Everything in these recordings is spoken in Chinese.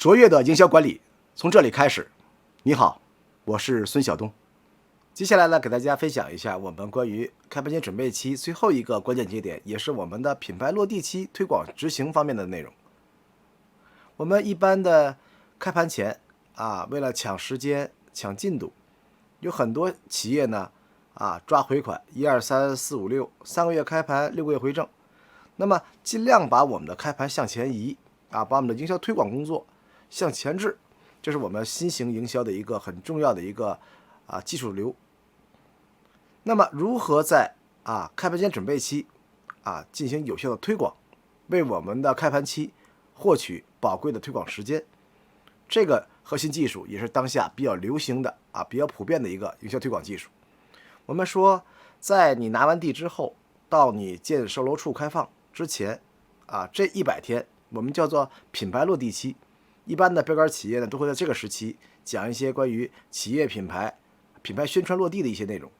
卓越的营销管理从这里开始。你好，我是孙晓东。接下来呢，给大家分享一下我们关于开盘前准备期最后一个关键节点，也是我们的品牌落地期推广执行方面的内容。我们一般的开盘前为了抢时间、抢进度，有很多企业呢抓回款，1、2、3、4、5、6，3个月开盘，6个月回正。那么尽量把我们的开盘向前移把我们的营销推广工作向前置，这是我们新型营销的一个很重要的一个技术流。那么如何在开盘前准备期进行有效的推广，为我们的开盘期获取宝贵的推广时间，这个核心技术也是当下比较流行的比较普遍的一个营销推广技术。我们说，在你拿完地之后，到你建售楼处开放之前这100天我们叫做品牌落地期。一般的标杆企业呢，都会在这个时期讲一些关于企业品牌宣传落地的一些内容。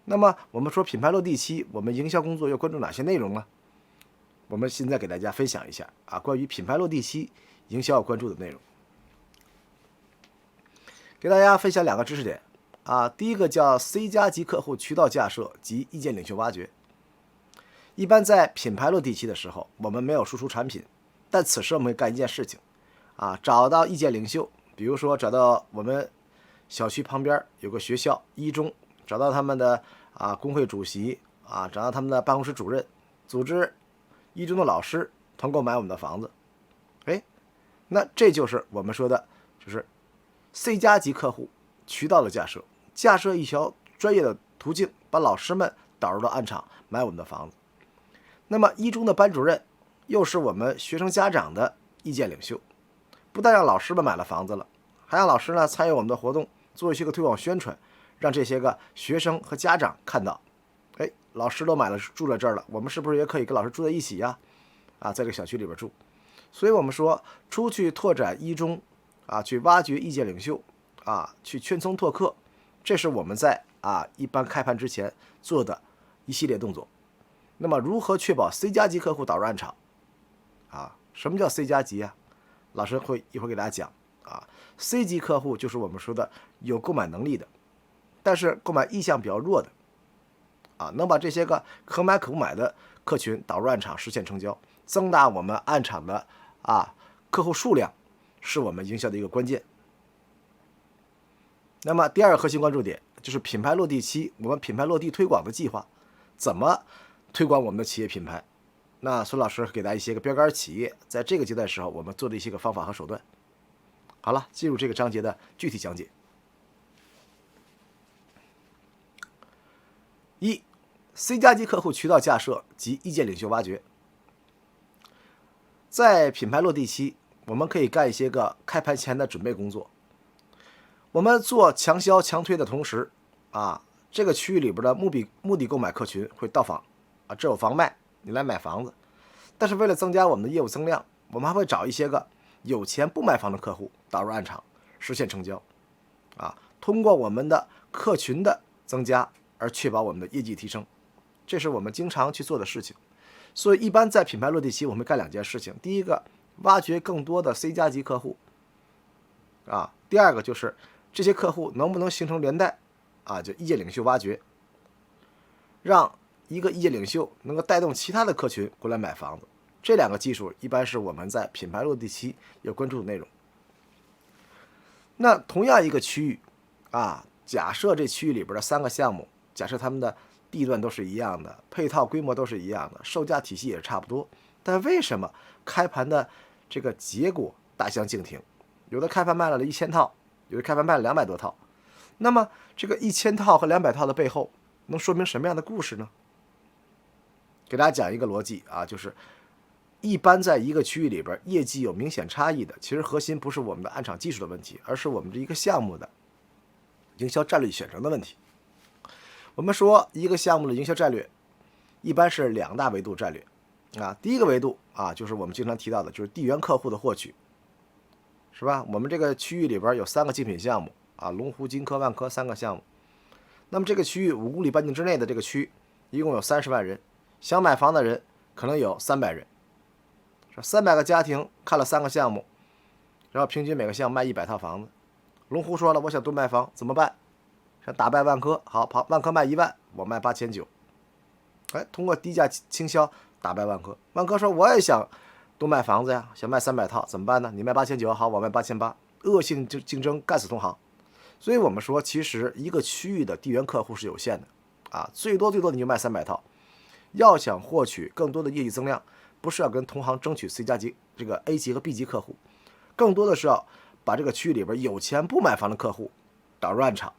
那么我们说品牌落地期，我们营销工作要关注哪些内容呢？我们现在给大家分享一下关于品牌落地期营销要关注的内容。给大家分享2个知识点第一个叫 C 加级客户渠道架设及意见领袖挖掘。一般在品牌落地期的时候，我们没有输出产品，但此时我们会干一件事情找到意见领袖，比如说找到我们小区旁边有个学校一中，找到他们的工会主席找到他们的办公室主任，组织一中的老师团购买我们的房子。那这就是我们说的，就是 C 加级客户渠道的架设一条专业的途径，把老师们导入到案场买我们的房子。那么一中的班主任又是我们学生家长的意见领袖，不但让老师们买了房子了，还让老师呢参与我们的活动，做一些个推广宣传，让这些个学生和家长看到，老师都买了住在这儿了，我们是不是也可以跟老师住在一起呀？在这个小区里边住。所以我们说出去拓展一中去挖掘意见领袖去圈层拓客，这是我们在一般开盘之前做的一系列动作。那么如何确保 C 加级客户导入案场什么叫 C 加级老师会一会儿给大家讲C 级客户就是我们说的有购买能力的，但是购买意向比较弱的能把这些个可买可不买的客群导入案场，实现成交，增大我们案场的客户数量，是我们营销的一个关键。那么第2个核心关注点就是品牌落地期，我们品牌落地推广的计划，怎么推广我们的企业品牌？那孙老师给大家一些个标杆企业，在这个阶段时候我们做的一些个方法和手段。好了，进入这个章节的具体讲解。1、C 加级客户渠道架设及意见领袖挖掘。在品牌落地期，我们可以干一些个开盘前的准备工作。我们做强销强推的同时这个区域里边的目的购买客群会到访这有房卖，你来买房子。但是为了增加我们的业务增量，我们还会找一些个有钱不买房的客户导入案场，实现成交通过我们的客群的增加而确保我们的业绩提升，这是我们经常去做的事情。所以一般在品牌落地期我们干2件事情，第一个挖掘更多的 C 加级客户第2个就是这些客户能不能形成连带就意见领袖挖掘，让一个意见领袖能够带动其他的客群过来买房子。这2个技术一般是我们在品牌落地期要关注的内容。那同样一个区域假设这区域里边的3个项目，假设他们的地段都是一样的，配套规模都是一样的，售价体系也差不多，但为什么开盘的这个结果大相径庭？有的开盘卖了1000套，有的开盘卖了200多套。那么这个1000套和200套的背后能说明什么样的故事呢？给大家讲一个逻辑就是一般在一个区域里边业绩有明显差异的，其实核心不是我们的案场技术的问题，而是我们这一个项目的营销战略选择的问题。我们说一个项目的营销战略一般是2大维度战略第一个维度就是我们经常提到的，就是地缘客户的获取，是吧？我们这个区域里边有3个竞品项目龙湖、金科、万科3个项目。那么这个区域5公里半径之内的这个区一共有30万人，想买房的人可能有300人，300个家庭看了3个项目然后平均每个项卖100套房子。龙湖说了，我想多卖房怎么办？想打败万科，好，万科卖1万，我卖8900。哎，通过低价倾销打败万科。万科说我也想多卖房子呀，想卖300套，怎么办呢？你卖8900，好，我卖8800，恶性竞争，干死同行。所以我们说，其实一个区域的地缘客户是有限的啊，最多你就卖300套。要想获取更多的业绩增量，不是要跟同行争取 C 加级这个 A 级和 B 级客户，更多的是要把这个区域里边有钱不买房的客户导入暗场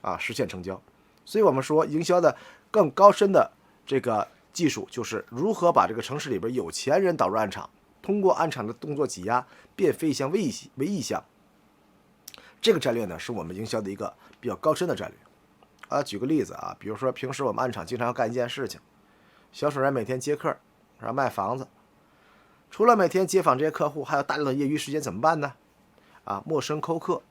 啊，实现成交。所以我们说，营销的更高深的这个技术，就是如何把这个城市里边有钱人导入暗场，通过暗场的动作挤压，变非意向为意向。这个战略呢，是我们营销的一个比较高深的战略啊。举个例子啊，比如说平时我们暗场经常要干一件事情，销售人每天接客，然后卖房子，除了每天接访这些客户，还有大量的业余时间，怎么办呢？啊，陌生扣客。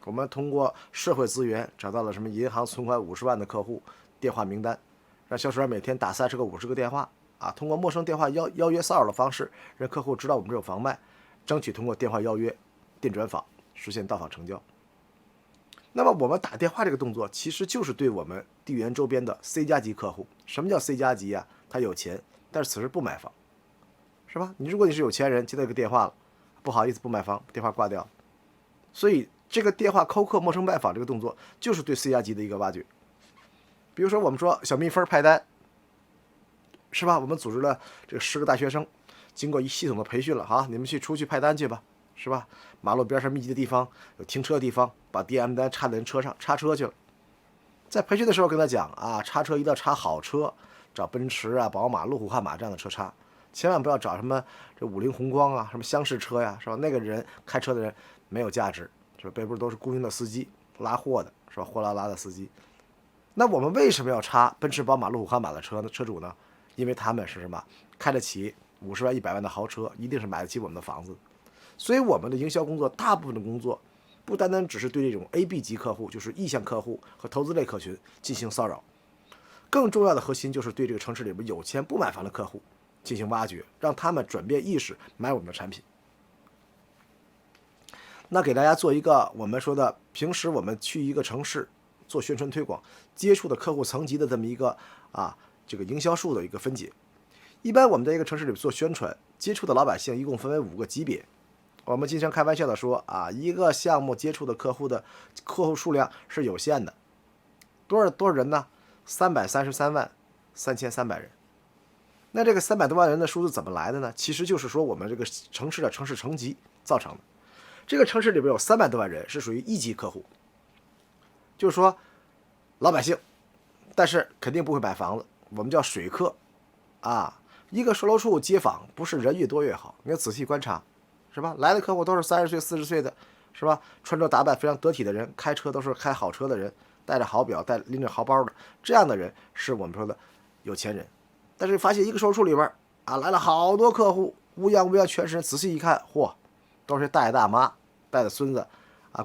我们通过社会资源找到了什么银行存款50万的客户电话名单，让销售员每天打30个、50个电话啊，通过陌生电话邀约骚扰的方式，让客户知道我们这有房卖，争取通过电话邀约、电转访实现到访成交。那么我们打电话这个动作，其实就是对我们地缘周边的 C 加级客户。什么叫 C 加级啊？他有钱，但是此时不买房，是吧？如果你是有钱人，接到一个电话了，不好意思不买房，电话挂掉了。所以这个电话扣客、陌生拜访这个动作，就是对 C 加级的一个挖掘。比如说我们说小蜜蜂派单，是吧？我们组织了这个10个大学生，经过一系统的培训了，好，你们出去派单去吧，是吧？马路边上密集的地方，有停车的地方，把 DM 单插在人车上，插车去了。在培训的时候跟他讲啊，插车一定要插好车，找奔驰啊、宝马、路虎、悍马这样的车插，千万不要找什么这50宏光啊、什么厢式车呀，是吧？那个人开车的人没有价值，是吧？背部都是雇佣的司机，拉货的，是吧？货拉拉的司机。那我们为什么要插奔驰、宝马、路虎、悍马的车主呢？因为他们是什么？开得起50万、100万的豪车，一定是买得起我们的房子。所以我们的营销工作，大部分的工作，不单单只是对这种 A、B 级客户，就是意向客户和投资类客群进行骚扰，更重要的核心就是对这个城市里边有钱不买房的客户进行挖掘，让他们转变意识，买我们的产品。那给大家做一个我们说的，平时我们去一个城市做宣传推广，接触的客户层级的这么一个这个营销数的一个分解。一般我们在一个城市里做宣传，接触的老百姓一共分为5个级别。我们经常开玩笑的说啊，一个项目接触的客户数量是有限的，多少人呢？333.33万人。那这个300多万人的数字怎么来的呢？其实就是说我们这个城市的城市层级造成的。这个城市里边有300多万人是属于1级客户，就是说老百姓，但是肯定不会买房子，我们叫水客啊。一个售楼处接访不是人越多越好，你要仔细观察，是吧？来的客户都是30岁、40岁的，是吧？穿着打扮非常得体的人，开车都是开好车的人，带着好表、拎着好包的，这样的人是我们说的有钱人。但是发现一个售楼处里边来了好多客户，乌泱乌泱全是人，仔细一看，嚯，都是带着大妈、带着孙子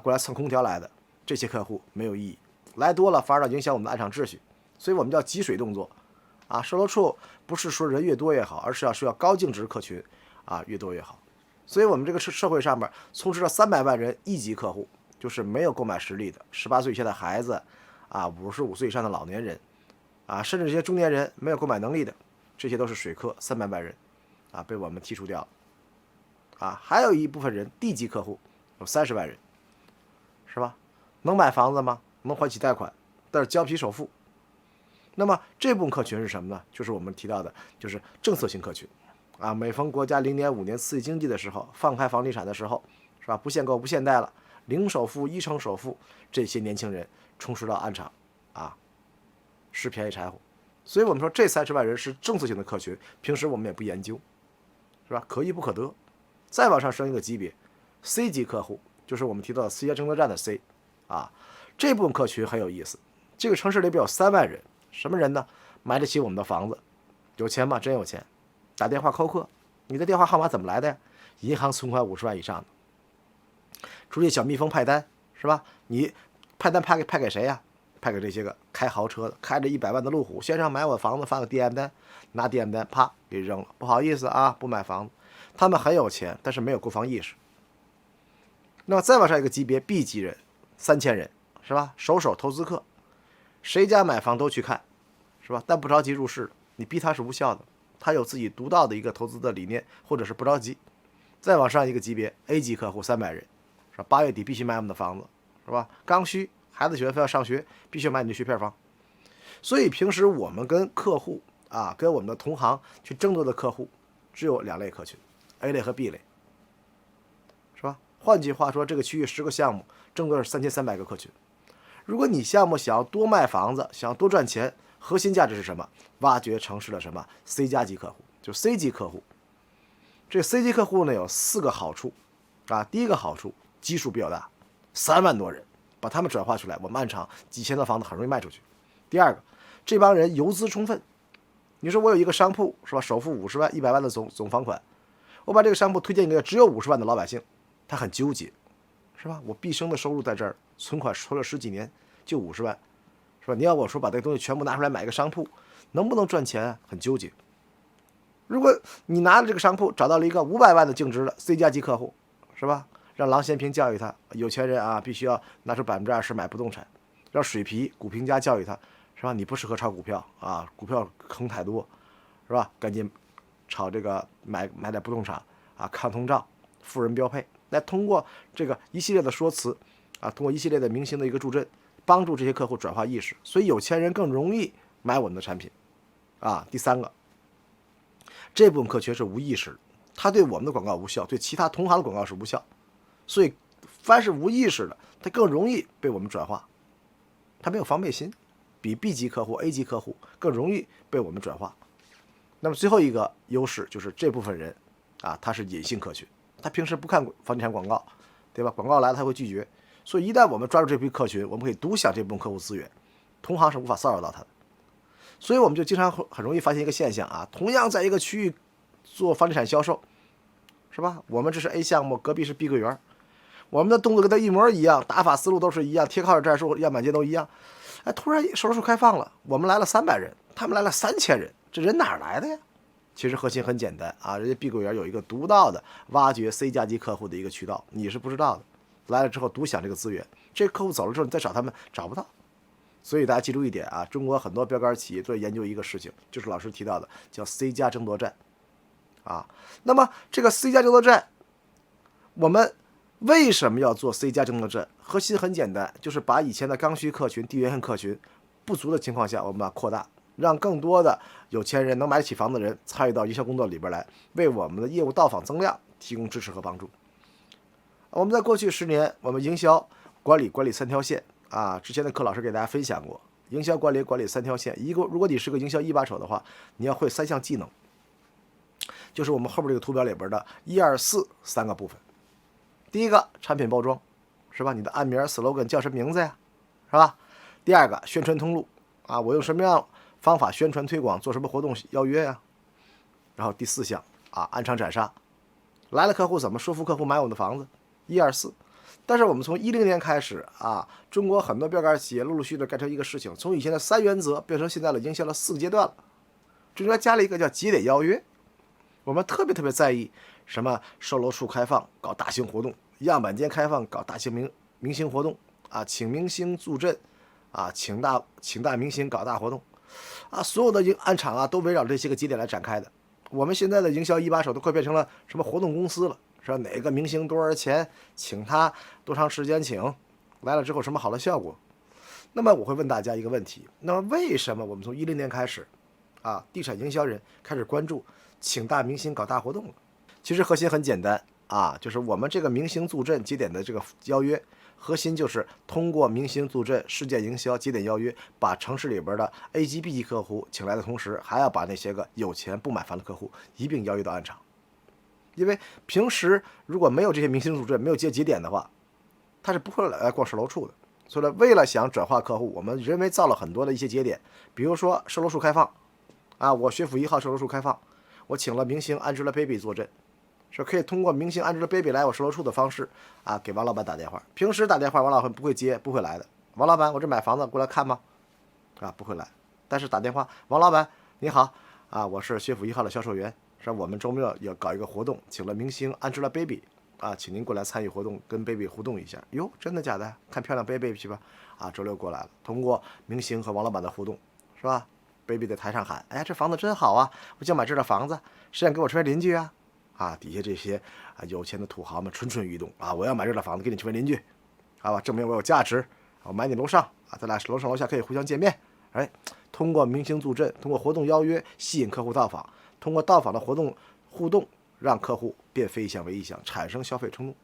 过来蹭空调来的，这些客户没有意义，来多了反而影响我们的暗场秩序，所以我们叫集水动作售楼处不是说人越多越好，而是要高净值客群越多越好。所以我们这个社会上面充斥了300万人1级客户，就是没有购买实力的18岁以下的孩子55岁以上的老年人甚至这些中年人没有购买能力的，这些都是水客300万人被我们剔除掉了还有一部分人 D 级客户有30万人，是吧？能买房子吗？能还起贷款，但是交不起首付。那么这部分客群是什么呢？就是我们提到的，就是政策性客群每逢国家0年5年刺激经济的时候，放开房地产的时候，是吧？不限购不限贷了，零首付1成首付，这些年轻人冲势到暗场拾便宜柴火。所以我们说这30万人是政策性的客群，平时我们也不研究，是吧？可遇不可得。再往上升一个级别 C 级客户，就是我们提到的 C 加争夺战的 C 这部分客群很有意思。这个城市里边有3万人，什么人呢？买得起我们的房子，有钱吗？真有钱。打电话扣客，你的电话号码怎么来的呀？银行存款50万以上的。出去小蜜蜂派单，是吧？你派单派给谁呀？派给这些个开豪车的，开着100万的路虎，先生买我房子，发个 DM 单，拿 DM 单啪给扔了，不好意思不买房子。他们很有钱，但是没有购房意识。那么再往上一个级别 B 级人，3000人是吧？首投资客，谁家买房都去看，是吧？但不着急入市，你逼他是无效的，他有自己独到的一个投资的理念，或者是不着急。再往上一个级别 A 级客户300人，是吧？8月底必须买我们的房子，是吧？刚需，孩子学费要上学，必须买你的学片房。所以平时我们跟客户啊，跟我们的同行去争夺的客户，只有2类客群 ，A 类和 B 类，是吧？换句话说，这个区域10个项目争夺是3300个客群。如果你项目想要多卖房子，想要多赚钱，核心价值是什么？挖掘城市的什么 C 加级客户，就 C 级客户。这 C 级客户呢有4个好处啊。第一个好处，基数比较大，3万多人，把他们转化出来，我们按场几千套房子很容易卖出去。第二个，这帮人游资充分。你说我有一个商铺是吧？首付50万、100万的总房款，我把这个商铺推荐给只有50万的老百姓，他很纠结，是吧？我毕生的收入在这儿，存款存了10几年，就50万，是吧？你要我说把这个东西全部拿出来买个商铺，能不能赚钱啊？很纠结。如果你拿着这个商铺找到了一个500万的净值的 C 加级客户，是吧？让郎咸平教育他，有钱人啊必须要拿出20%买不动产，让水皮股评家教育他，是吧？你不适合炒股票啊，股票坑太多，是吧？赶紧炒这个买点不动产啊，抗通胀，富人标配。来通过这个一系列的说辞啊，通过一系列的明星的一个助阵，帮助这些客户转化意识，所以有钱人更容易买我们的产品啊。第三个，这部分客群是无意识的，他对我们的广告无效，对其他同行的广告是无效，所以凡是无意识的，他更容易被我们转化，他没有防备心，比 B 级客户、A 级客户更容易被我们转化。那么最后一个优势就是这部分人啊，他是隐性客群，他平时不看房地产广告，对吧？广告来了他会拒绝，所以一旦我们抓住这批客群，我们可以独享这部分客户资源，同行是无法骚扰到他的。所以我们就经常很容易发现一个现象啊，同样在一个区域做房地产销售，是吧？我们这是 A 项目，隔壁是碧桂园，我们的动作跟他一模一样，打法思路都是一样，贴靠战术、样板间都一样。哎，突然售楼处开放了，我们来了300人，他们来了3000人，这人哪来的呀？其实核心很简单啊，人家碧桂园有一个独到的挖掘 C 加级客户的一个渠道，你是不知道的。来了之后独享这个资源，这个客户走了之后，你再找他们找不到。所以大家记住一点啊，中国很多标杆企业都在研究一个事情，就是老师提到的叫 C 加争夺战啊。那么这个 C 加争夺战，我们为什么要做 C 加争夺战？核心很简单，就是把以前的刚需客群、地缘性客群不足的情况下，我们把它扩大，让更多的有钱人能买得起房的人参与到营销工作里边来，为我们的业务到访增量提供支持和帮助。我们在过去10年，我们营销管理3条线啊，之前的课老师给大家分享过，营销管理3条线。如果你是个营销一把手的话，你要会3项技能，就是我们后边这个图表里边的1、2、4 3个部分。第一个，产品包装，是吧？你的暗名 slogan 叫什么名字呀？是吧？第二个，宣传通路啊，我用什么样方法宣传推广，做什么活动邀约呀？然后第4项啊，暗场斩杀，来了客户怎么说服客户买我们的房子？1、2、4。但是我们从10年开始啊，中国很多标杆企业陆陆续续的干成一个事情，从以前的3原则变成现在了营销了4个阶段了，中间加了一个叫节点邀约。我们特别在意什么售楼处开放搞大型活动，样板间开放搞大型明星活动啊，请明星助阵啊，请大明星搞大活动啊，所有的暗场啊都围绕这些个节点来展开的。我们现在的营销一把手都快变成了什么活动公司了，说哪个明星多少钱，请他多长时间，请来了之后什么好的效果。那么我会问大家一个问题，那么为什么我们从10年开始啊，地产营销人开始关注请大明星搞大活动了？其实核心很简单啊，就是我们这个明星助阵节点的这个邀约，核心就是通过明星助阵、事件营销、节点邀约，把城市里边的 A 级、B 级客户请来的同时，还要把那些个有钱不买房的客户一并邀约到暗场。因为平时如果没有这些明星助阵，没有节点的话，他是不会来逛售楼处的。所以呢，为了想转化客户，我们人为造了很多的一些节点，比如说售楼处开放啊，我学府1号售楼处开放，我请了明星 Angelababy 坐镇，是可以通过明星 Angelababy 来我售楼处的方式啊，给王老板打电话。平时打电话王老板不会接，不会来的。王老板，我这买房子过来看吗？啊，不会来。但是打电话，王老板你好啊，我是学府1号的销售员，说我们周末要搞一个活动，请了明星 Angelababy 啊，请您过来参与活动，跟 baby 互动一下。哟，真的假的？看漂亮 baby 去吧。啊，周六过来了，通过明星和王老板的互动，是吧 ？baby 在台上喊：“哎呀，这房子真好啊！我就买这的房子，谁想给我成为邻居啊？”啊，底下这些啊有钱的土豪们蠢蠢欲动啊！我要买这的房子，给你成为邻居，好吧？证明我有价值，我买你楼上啊，咱俩楼上楼下可以互相见面。哎，通过明星助阵，通过活动邀约吸引客户到访，通过到访的活动互动，让客户变非意向为意向，产生消费冲动。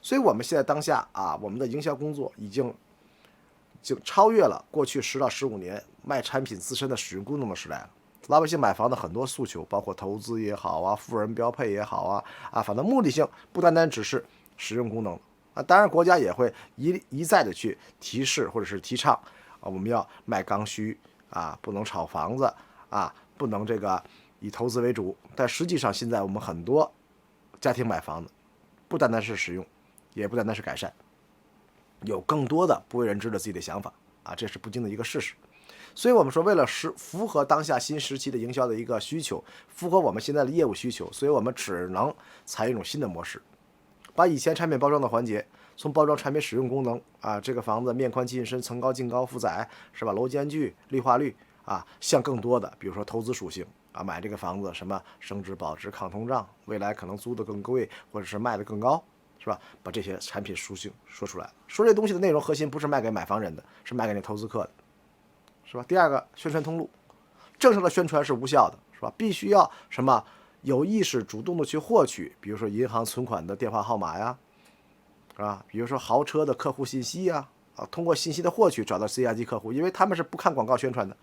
所以我们现在当下啊，我们的营销工作已经超越了过去10到15年卖产品自身的使用功能的时代了。老百姓买房的很多诉求，包括投资也好啊，富人标配也好啊，反正目的性不单单只是使用功能啊。当然，国家也会一再的去提示或者是提倡啊，我们要卖刚需啊，不能炒房子啊，不能这个以投资为主。但实际上，现在我们很多家庭买房子，不单单是使用，也不单单是改善，有更多的不为人知的自己的想法啊，这是不争的一个事实。所以我们说，为了符合当下新时期的营销的一个需求，符合我们现在的业务需求，所以我们只能采用一种新的模式，把以前产品包装的环节，从包装产品使用功能啊，这个房子面宽近深、层高净高、负载是吧，楼间距、绿化率啊，向更多的，比如说投资属性啊，买这个房子什么升值保值、抗通胀，未来可能租得更贵，或者是卖得更高，是吧？把这些产品属性说出来，说这东西的内容核心不是卖给买房人的，是卖给那投资客的。是吧？第二个，宣传通路，正常的宣传是无效的，是吧？必须要什么有意识、主动的去获取，比如说银行存款的电话号码呀，是吧？比如说豪车的客户信息呀，啊，通过信息的获取找到 C 加 G 客户，因为他们是不看广告宣传的，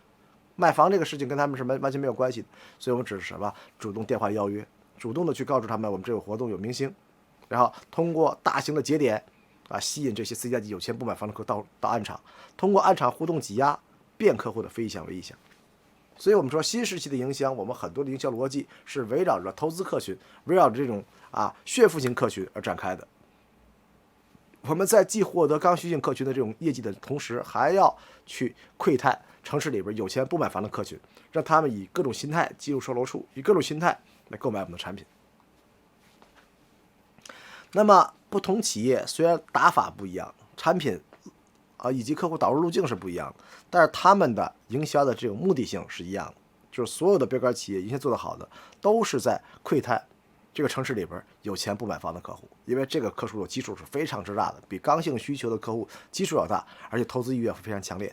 卖房这个事情跟他们是完全没有关系的，所以我们只是什么主动电话邀约，主动的去告诉他们我们这个活动有明星，然后通过大型的节点啊吸引这些 C 加 G 有钱不买房的客户到暗场，通过暗场互动挤压。变客户的非意向为意向，所以我们说新时期的营销，我们很多的营销逻辑是围绕着投资客群，围绕着这种炫富型客群而展开的。我们在既获得刚需性客群的这种业绩的同时，还要去窥探城市里边有钱不买房的客群，让他们以各种心态进入售楼处，以各种心态来购买我们的产品。那么不同企业虽然打法不一样，产品以及客户导入路径是不一样的，但是他们的营销的这种目的性是一样的，就是所有的标杆企业营销做得好的，都是在窥探这个城市里边有钱不买房的客户，因为这个客户的基数是非常之大的，比刚性需求的客户基数要大，而且投资意愿非常强烈，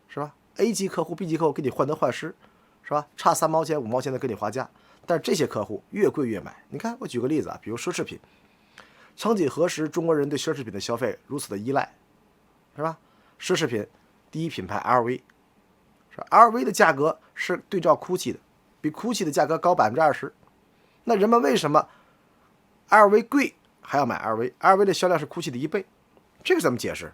是吧 ？A 级客户、B 级客户给你患得患失，是吧？差3毛钱、5毛钱的给你划价，但是这些客户越贵越买。你看，我举个例子啊，比如奢侈品，曾几何时，中国人对奢侈品的消费如此的依赖。是吧？奢侈品第一品牌 LV， 是 LV 的价格是对照 GUCCI 的，比 GUCCI 的价格高20%。那人们为什么 LV 贵还要买 LV？LV 的销量是 GUCCI 的1倍，这个怎么解释？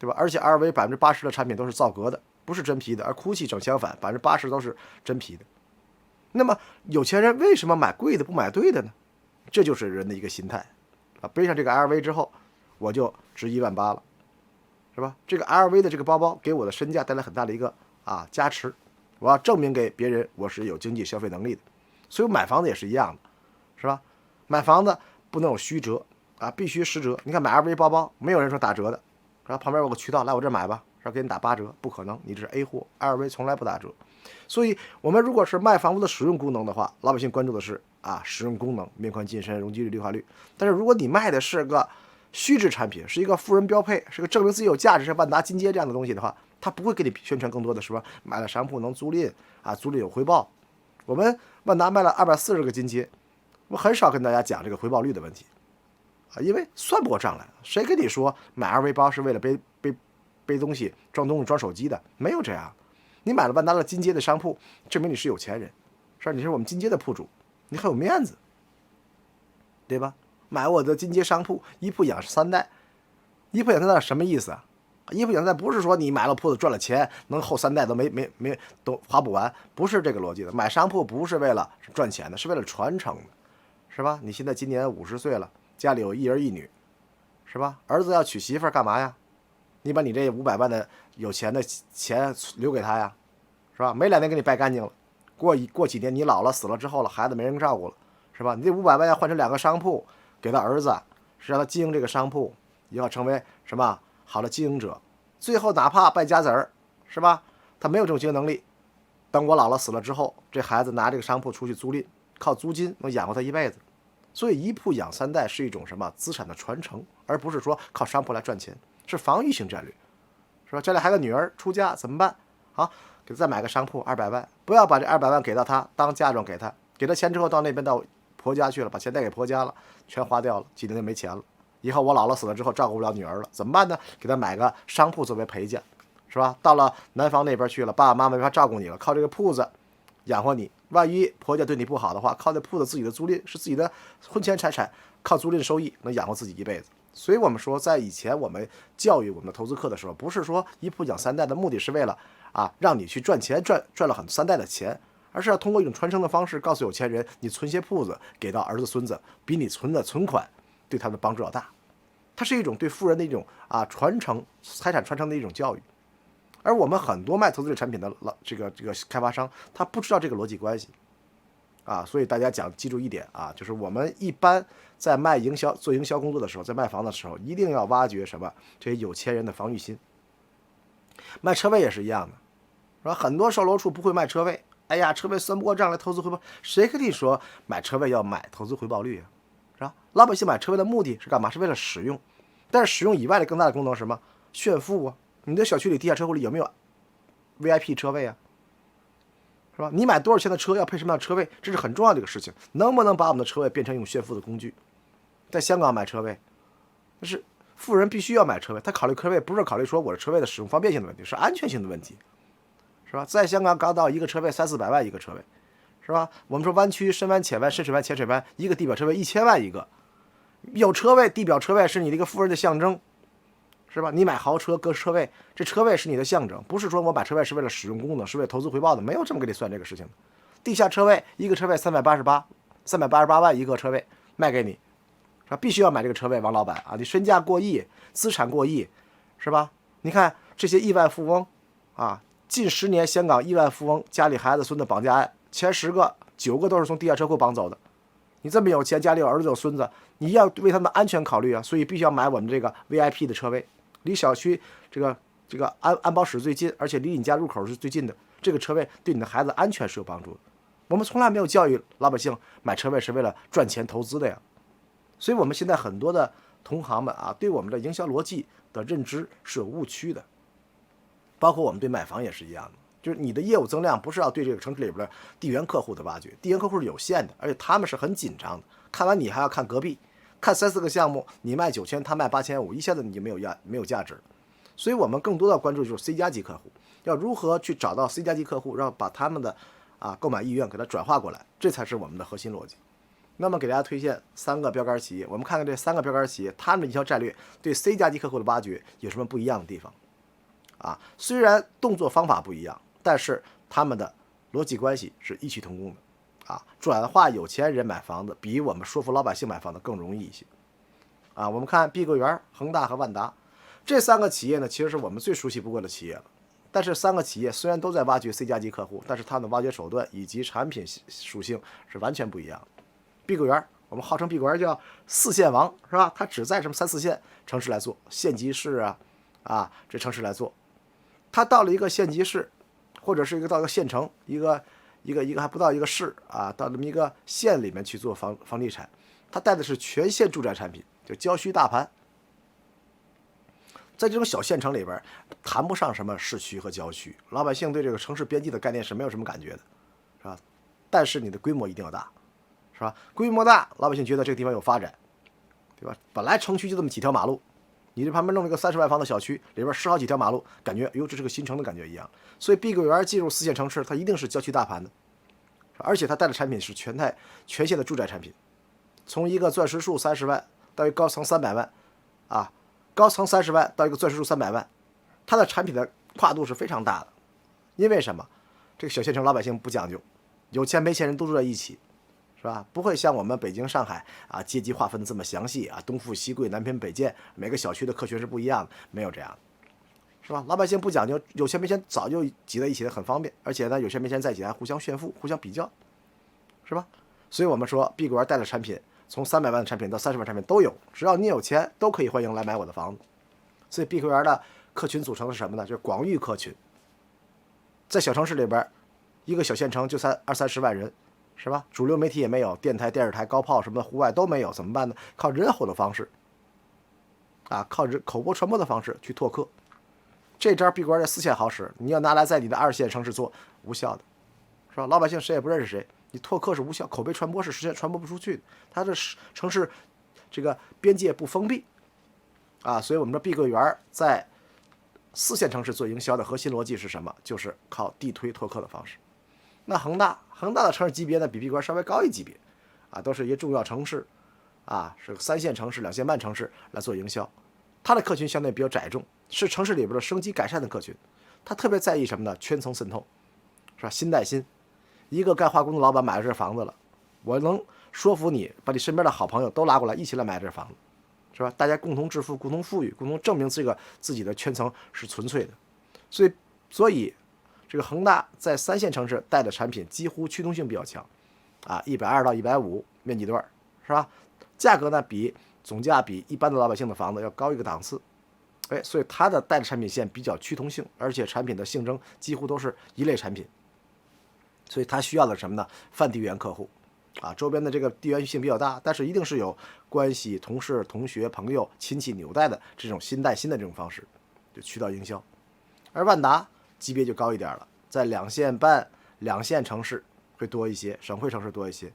对吧？而且 LV80%的产品都是造革的，不是真皮的，而 GUCCI 正相反，80%都是真皮的。那么有钱人为什么买贵的不买对的呢？这就是人的一个心态啊！背上这个 LV 之后，我就值18000了。是吧？这个 LV 的这个包包给我的身价带来很大的一个加持，我要证明给别人我是有经济消费能力的。所以买房子也是一样的，是吧？买房子不能有虚折必须实折。你看买 LV 包包，没有人说打折的，是吧？旁边有个渠道，来我这买吧，是吧？给你打8折，不可能，你这是 A 货 ，LV 从来不打折。所以我们如果是卖房子的使用功能的话，老百姓关注的是使用功能，面宽近深、容积率、绿化率。但是如果你卖的是个虚值产品，是一个富人标配，是个证明自己有价值，是万达金街这样的东西的话，他不会给你宣传更多的是吧？买了商铺能租赁租赁有回报。我们万达卖了240个金街，我很少跟大家讲这个回报率的问题因为算不过账来。谁跟你说买 LV 包是为了背东西、装东西、装手机的？没有这样。你买了万达的金街的商铺，证明你是有钱人，是吧？你是我们金街的铺主，你很有面子，对吧？买我的金街商铺，一铺养3代，一铺养3代什么意思啊？一铺养3代不是说你买了铺子赚了钱，能后3代都都花不完，不是这个逻辑的。买商铺不是为了赚钱的，是为了传承的，是吧？你现在今年50岁了，家里有1儿1女，是吧？儿子要娶媳妇儿干嘛呀？你把你这500万的有钱的钱留给他呀，是吧？没2年给你败干净了，过几年你老了死了之后了，孩子没人照顾了，是吧？你这500万要换成2个商铺。给到儿子，是让他经营这个商铺，以后成为什么好的经营者。最后哪怕败家子儿，是吧？他没有这种经营能力，等我姥姥死了之后，这孩子拿这个商铺出去租赁，靠租金能养活他一辈子。所以一铺养三代是一种什么资产的传承，而不是说靠商铺来赚钱，是防御性战略，是吧？家里还有个女儿出嫁怎么办？好，给他再买个商铺200万，不要把这200万给到他当嫁妆给他，给他钱之后到那边到婆家去了，把钱带给婆家了，全花掉了，几年就没钱了。以后我姥姥死了之后照顾不了女儿了，怎么办呢？给他买个商铺作为陪嫁，是吧？到了南方那边去了，爸爸妈妈没法照顾你了，靠这个铺子养活你。万一婆家对你不好的话，靠这铺子自己的租赁是自己的婚前财产，靠租赁收益能养活自己一辈子。所以我们说，在以前我们教育我们的投资课的时候，不是说一铺养三代的目的是为了让你去赚钱，赚了很3代的钱，而是要通过一种传承的方式，告诉有钱人，你存些铺子给到儿子孙子，比你存的存款对他的帮助要大。它是一种对富人的一种传承财产传承的一种教育。而我们很多卖投资类产品的这个开发商，他不知道这个逻辑关系所以大家记住一点就是我们一般在做营销工作的时候，在卖房的时候，一定要挖掘什么这些有钱人的防御心。卖车位也是一样的，是吧？很多售楼处不会卖车位，哎呀，车位算不过账来投资回报，谁跟你说买车位要买投资回报率啊？是吧？老百姓买车位的目的是干嘛？是为了使用，但是使用以外的更大的功能是什么？炫富啊！你的小区里地下车库里有没有 VIP 车位啊？是吧？你买多少钱的车要配什么样的车位，这是很重要的一个事情。能不能把我们的车位变成一种炫富的工具？在香港买车位，但是富人必须要买车位，他考虑车位不是考虑说我的车位的使用方便性的问题，是安全性的问题，是吧？在香港搞到一个车位300-400万一个车位，是吧？我们说湾区深湾、浅湾、深水湾、浅水湾，一个地表车位1000万一个，有车位，地表车位是你的一个富人的象征。是吧？你买豪车搁车位，这车位是你的象征，不是说我买车位是为了使用功能，是为了投资回报的，没有这么给你算这个事情的。地下车位一个车位388万一个车位卖给你，是吧？必须要买这个车位，王老板你身价过亿，资产过亿，是吧？你看这些亿万富翁近10年香港亿万富翁家里孩子孙子绑架案，前10个9个都是从地下车库绑走的。你这么有钱，家里有儿子有孙子，你要为他们安全考虑所以必须要买我们这个 VIP 的车位，离小区这个安保室最近，而且离你家入口是最近的，这个车位对你的孩子安全是有帮助的。我们从来没有教育老百姓买车位是为了赚钱投资的呀。所以我们现在很多的同行们对我们的营销逻辑的认知是有误区的，包括我们对买房也是一样的。就是你的业务增量不是要对这个城市里边的地缘客户的挖掘，地缘客户是有限的，而且他们是很紧张的，看完你还要看隔壁，看3-4个项目，你卖9000，他卖8500，一下子你就没有价值了。所以我们更多的关注就是 C 加级客户，要如何去找到 C 加级客户，让把他们的购买意愿给它转化过来，这才是我们的核心逻辑。那么给大家推荐3个标杆企业，我们看看这3个标杆企业，他们的营销战略对 C 加级客户的挖掘有什么不一样的地方虽然动作方法不一样，但是他们的逻辑关系是异曲同工的转化有钱人买房子比我们说服老百姓买房子更容易一些我们看碧桂园、恒大和万达这3个企业呢，其实是我们最熟悉不过的企业了。但是3个企业虽然都在挖掘 C 加级客户，但是他们的挖掘手段以及产品属性是完全不一样的。碧桂园，我们号称碧桂园叫4线王，是吧？它只在什么3-4线城市来做，县级市这城市来做。它到了一个县级市，或者是到一个县城，一个还不到一个市到这么一个县里面去做房地产，它带的是全县住宅产品，就郊区大盘。在这种小县城里边，谈不上什么市区和郊区，老百姓对这个城市边际的概念是没有什么感觉的，是吧？但是你的规模一定要大，是吧？规模大，老百姓觉得这个地方有发展，对吧？本来城区就这么几条马路，你这旁边弄了一个30万房的小区，里边10好几条马路，感觉这是个新城的感觉一样。所以碧桂园进入4线城市，它一定是郊区大盘的，而且它带的产品是全县的住宅产品，从一个钻石树30万到一个高层300万高层30万到一个钻石树300万，它的产品的跨度是非常大的。因为什么？这个小县城老百姓不讲究，有钱没钱人都住在一起，是吧？不会像我们北京、上海阶级划分的这么详细东富西贵、南偏北贱，每个小区的客群是不一样的，没有这样，是吧？老百姓不讲究，有钱没钱早就挤在一起的很方便，而且呢，有钱没钱在一起还互相炫富、互相比较，是吧？所以我们说碧桂园带的产品从300万的产品到30万产品都有，只要你有钱，都可以欢迎来买我的房子。所以碧桂园的客群组成的是什么呢？就是广域客群。在小城市里边，一个小县城就20-30万人，是吧？主流媒体也没有，电台、电视台、高炮什么的，户外都没有，怎么办呢？靠人吼的方式，靠口播传播的方式去拓客。这招碧桂园在4线好使，你要拿来在你的2线城市做，无效的，是吧？老百姓谁也不认识谁，你拓客是无效，口碑传播是实现传播不出去的。它的城市这个边界不封闭，所以我们说碧桂园在4线城市做营销的核心逻辑是什么？就是靠地推拓客的方式。那恒大的城市级别呢，比碧桂园稍微高一级别，都是一些重要城市，是3线城市、2线半城市来做营销。它的客群相对比较窄众，是城市里边的升级改善的客群。他特别在意什么呢？圈层渗透，是吧？心带心，一个干化工的老板买了这房子了，我能说服你把你身边的好朋友都拉过来，一起来买这房子，是吧？大家共同致富，共同富裕，共同证明这个自己的圈层是纯粹的。所以这个恒大在3线城市带的产品几乎驱动性比较强，120到150面积段，是吧？价格呢总价比一般的老百姓的房子要高一个档次，所以它的带的产品线比较趋同性，而且产品的竞争几乎都是一类产品，所以它需要的什么呢？泛地缘客户，周边的这个地缘性比较大，但是一定是有关系、同事、同学、朋友、亲戚纽带的这种心带心的这种方式，就渠道营销。而万达级别就高一点了，在2线半、2线城市会多一些，省会城市多一些。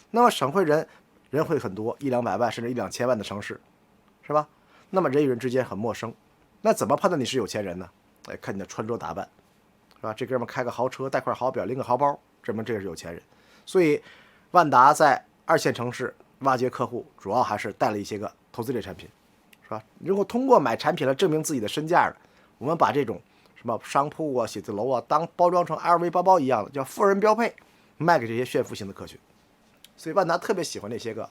那么省会人会很多，100-200万甚至1-2千万的城市，是吧？那么人与人之间很陌生，那怎么判断你是有钱人呢？看你的穿着打扮，是吧？这哥们开个豪车，戴块好表，拎个豪包，证明这个是有钱人。所以万达在2线城市挖掘客户，主要还是带了一些个投资类产品，是吧？如果通过买产品来证明自己的身价的，我们把这种什么商铺写字楼当包装成 LV 包包一样的，叫富人标配，卖给这些炫富型的客群。所以万达特别喜欢那些个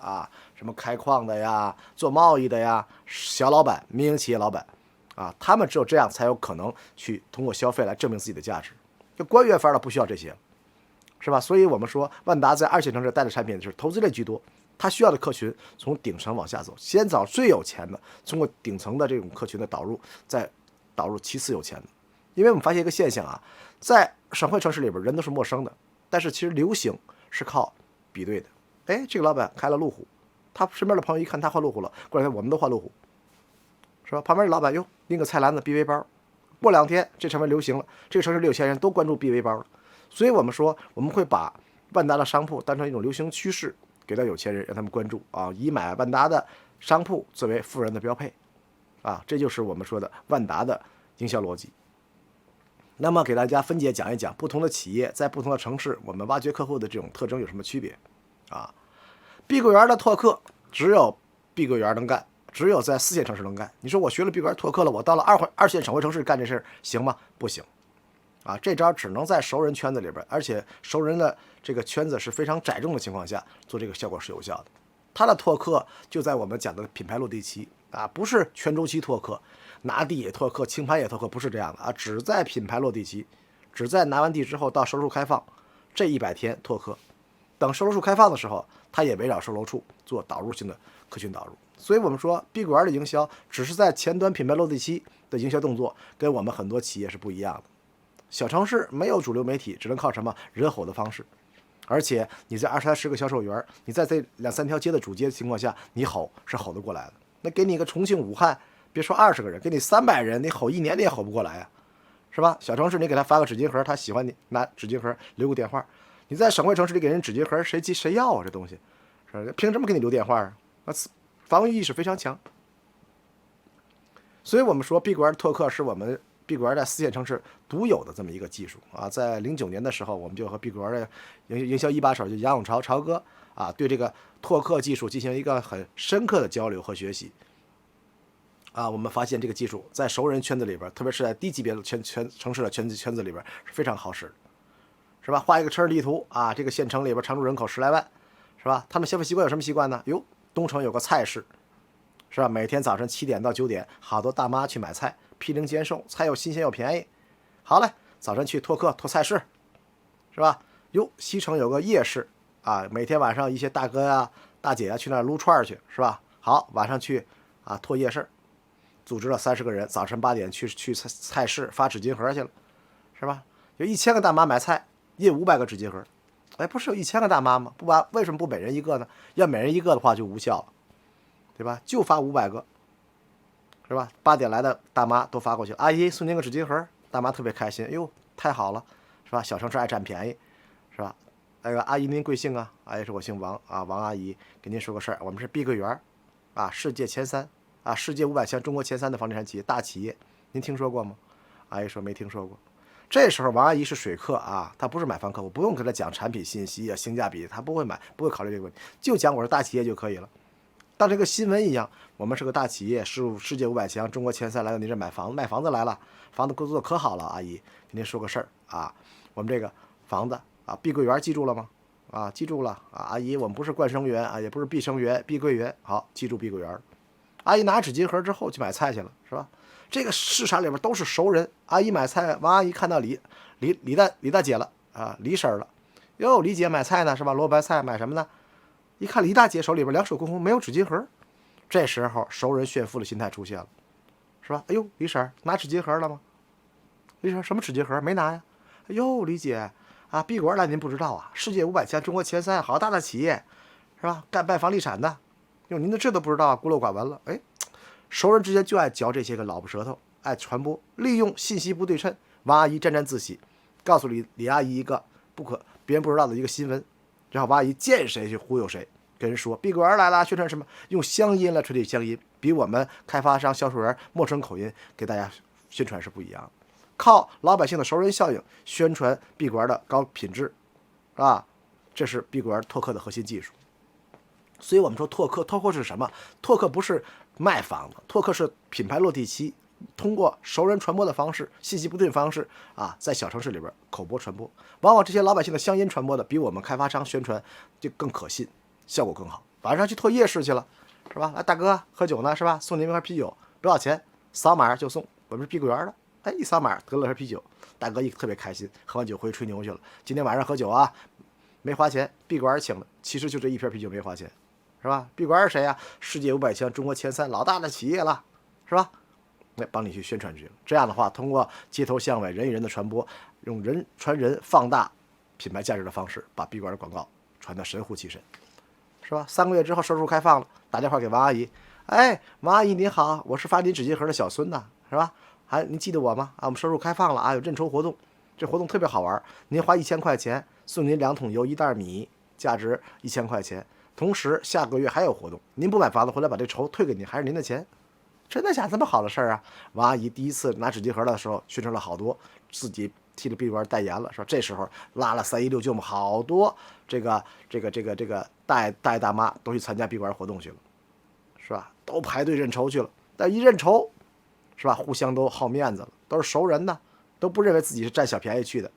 什么开矿的呀、做贸易的呀、小老板、民营企业老板他们只有这样才有可能去通过消费来证明自己的价值。就官员范的不需要这些，是吧？所以我们说万达在2线城市带的产品是投资类居多，它需要的客群从顶层往下走，先找最有钱的，通过顶层的这种客群的导入，再导入其次有钱的。因为我们发现一个现象在省会城市里边人都是陌生的，但是其实流行是靠比对的。这个老板开了路虎，他身边的朋友一看他换路虎了，过来我们都换路虎，是吧？旁边的老板拎个菜篮子 BV 包，过2天这成为流行了，这个城市里有钱人都关注 BV 包了。所以我们说我们会把万达的商铺当成一种流行趋势，给到有钱人让他们关注以买万达的商铺作为富人的标配这就是我们说的万达的营销逻辑。那么给大家分解讲一讲不同的企业在不同的城市我们挖掘客户的这种特征有什么区别碧桂园的拓客只有碧桂园能干，只有在4线城市能干。你说我学了碧桂园拓客了，我到了二线省会城市干这事行吗？不行这招只能在熟人圈子里边，而且熟人的这个圈子是非常窄众的情况下做这个效果是有效的。它的拓客就在我们讲的品牌落地期不是全周期拓客，拿地也拓客，清盘也拓客，不是这样的只在品牌落地期，只在拿完地之后到售楼处开放这100天拓客。等售楼处开放的时候，它也围绕售楼处做导入性的客群导入。所以我们说碧桂园的营销只是在前端品牌落地期的营销动作，跟我们很多企业是不一样的。小城市没有主流媒体，只能靠什么人吼的方式，而且你在20-30个销售员，你在这2-3条街的主街的情况下，你吼是吼得过来的。那给你一个重庆、武汉，别说20个人，给你300人，你吼1年你也吼不过来是吧？小城市你给他发个纸巾盒，他喜欢你拿纸巾盒留个电话。你在省会城市里给人纸巾盒，谁要这东西？凭什么给你留电话防御意识非常强。所以我们说碧桂园拓客是我们碧桂园在4线城市独有的这么一个技术在09年的时候，我们就和碧桂园的营销一把手就杨永潮哥对这个拓客技术进行一个很深刻的交流和学习我们发现这个技术在熟人圈子里边，特别是在低级别的城市的圈子里边是非常好使的，是吧？画一个城市地图这个县城里边常住人口10来万，是吧？他们消费习惯有什么习惯呢？东城有个菜市，是吧？每天早上7点到9点，好多大妈去买菜，批零兼售，菜又新鲜又便宜。好嘞，早晨去拓客拓菜市，是吧？西城有个夜市啊，每天晚上一些大哥呀、大姐呀去那儿撸串去，是吧？好，晚上去啊拓夜市，组织了30个人，早晨8点去菜市发纸巾盒去了，是吧？有1000个大妈买菜，印500个纸巾盒。哎，不是有1000个大妈吗？不把为什么不每人一个呢？要每人一个的话就无效了，对吧？就发500个，是吧？8点来的大妈都发过去，阿姨送您个纸巾盒，大妈特别开心，哎呦，太好了，是吧？小城市爱占便宜，是吧？那个阿姨您贵姓啊？阿姨说我姓王啊，王阿姨，给您说个事儿，我们是碧桂园啊，世界前3啊，世界500强中国前3的房地产企业大企业，您听说过吗？阿姨说没听说过。这时候王阿姨是水客啊，她不是买房客户，不用跟她讲产品信息啊、性价比，她不会买，不会考虑这个问题，就讲我是大企业就可以了。当这个新闻一样，我们是个大企业，是世界500强，中国前3来到您这买房子，卖房子来了，房子工作可好了，阿姨，给您说个事儿啊，我们这个房子啊，碧桂园记住了吗？啊，记住了啊，阿姨，我们不是冠生园啊，也不是碧生园，碧桂园，好，记住碧桂园。阿姨拿纸巾盒之后去买菜去了，是吧？这个市场里边都是熟人。阿姨买菜，王阿姨看到李大姐了啊，李婶了，哟，李姐买菜呢是吧？萝卜白菜买什么呢？一看李大姐手里边两手空空，没有纸巾盒。这时候熟人炫富的心态出现了，是吧？哎呦，李婶拿纸巾盒了吗？李婶什么纸巾盒？没拿呀。哎呦，李姐啊，碧桂园来您不知道啊？世界500强，中国前3，好大的企业，是吧？干卖房地产的，哟，您这都不知道啊，孤陋寡闻了。哎，熟人之间就爱嚼这些个老婆舌头，爱传播，利用信息不对称。王阿姨沾沾自喜，告诉李阿姨一个别人不知道的一个新闻，然后王阿姨见谁去忽悠谁，跟人说碧桂园来了，宣传什么，用乡音来传递乡音，比我们开发商、销售员陌生口音给大家宣传是不一样的。靠老百姓的熟人效应宣传碧桂园的高品质，啊，这是碧桂园拓客的核心技术。所以我们说拓客是什么？拓客不是卖房子，拓客是品牌落地期，通过熟人传播的方式、信息不对方式啊，在小城市里边口播传播，往往这些老百姓的乡音传播的比我们开发商宣传就更可信，效果更好。晚上去拓夜市去了，是吧？来，大哥喝酒呢，是吧？送您一瓶啤酒，多少钱？扫码就送，我们是碧桂园的。哎，一扫码得了瓶啤酒，大哥一特别开心，喝完酒回去吹牛去了。今天晚上喝酒啊，没花钱，碧桂园请了，其实就这一瓶啤酒没花钱。是吧？碧桂园是谁呀？世界500强，中国前3，老大的企业了，是吧？那帮你去宣传去了。这样的话，通过街头巷尾人与人的传播，用人传人放大品牌价值的方式，把碧桂园的广告传得神乎其神，是吧？3个月之后，收入开放了，打电话给王阿姨，哎，王阿姨您好，我是发您纸巾盒的小孙呐，是吧？您记得我吗？啊，我们收入开放了啊，有认筹活动，这活动特别好玩，您花1000块钱送您2桶油、1袋米，价值1000块钱。同时下个月还有活动，您不买房子回来把这筹退给您，还是您的钱，真的假这么好的事儿啊？王阿姨第一次拿纸巾盒的时候宣传了好多，自己替了碧桂园代言了，是吧？这时候拉了316舅母好多这个大妈都去参加碧桂园活动去了，是吧？都排队认筹去了，但一认筹，是吧？互相都好面子了，都是熟人呢，都不认为自己是占小便宜去的，